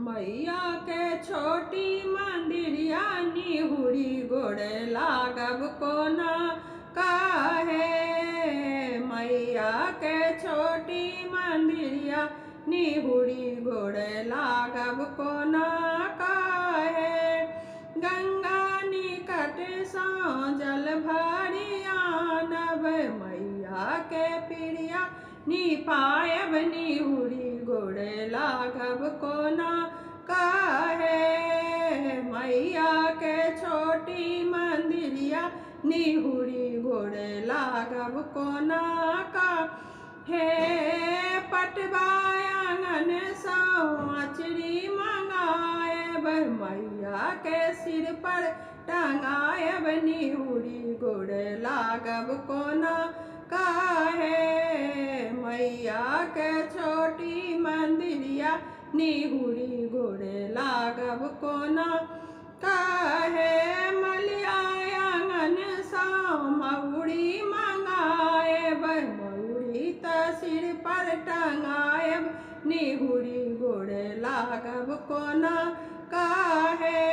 मैया के छोटी मंदिरिया निहुरी गोड़ लागब कोना काहे। मैया के छोटी मंदिरिया निहुरी गोड़ लागब कोना काहे। गंगा निकट सो जल भरी आनब मैया के प्रिया निपायब निहुरी गोड़ लागब कोना काहे। मैया के छोटी मंदिरिया निहुरी गोड़ लागब कोना काहे। पटवाय आंगन सो अचरी मंगायब मैया के सिर पर टंगायब निहुरी गोड़ लागब कोना काहे। मैया के छोटी मंदिरिया निहुरी गोड़ लागब कोना काहे। मलिया आंगन सो महुरी मंगायब महुरी त सिर पर टंगायब निहुरी गोड़ लागब कोना काहे।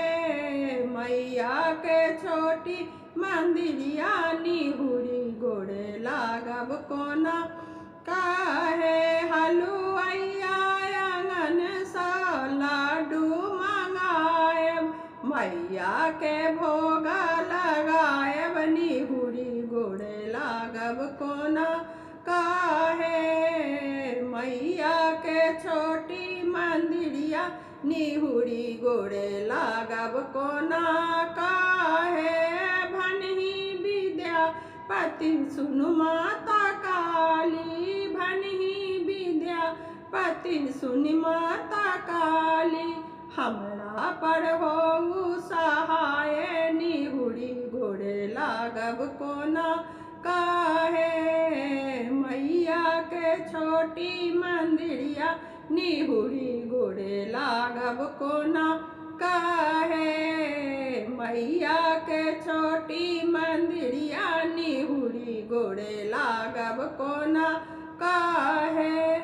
मैया के छोटी मंदिरिया निहुरी गोड़ लागब कोना काहे। हलुआइया आंगन सो लाडू मंगायब मैया के भोग लगायब निहुरी गोड़ लागब कोना काहे। मैया के छोटी मंदिरिया निहुरी गोड़ लागब कोना काहे। भनहि विद्यापति सुनु माता काली भनहि विद्यापति सुनि माता काली। हमरा पर होऊ सहाय निहुरी गोड़ लागब कोना काहे। मैया के छोटी मंदिरिया निहुरी गोड़ लागब कोना काहे। मैया के छोटी मंदिरिया निहुरी गोड़ लागब कोना काहे।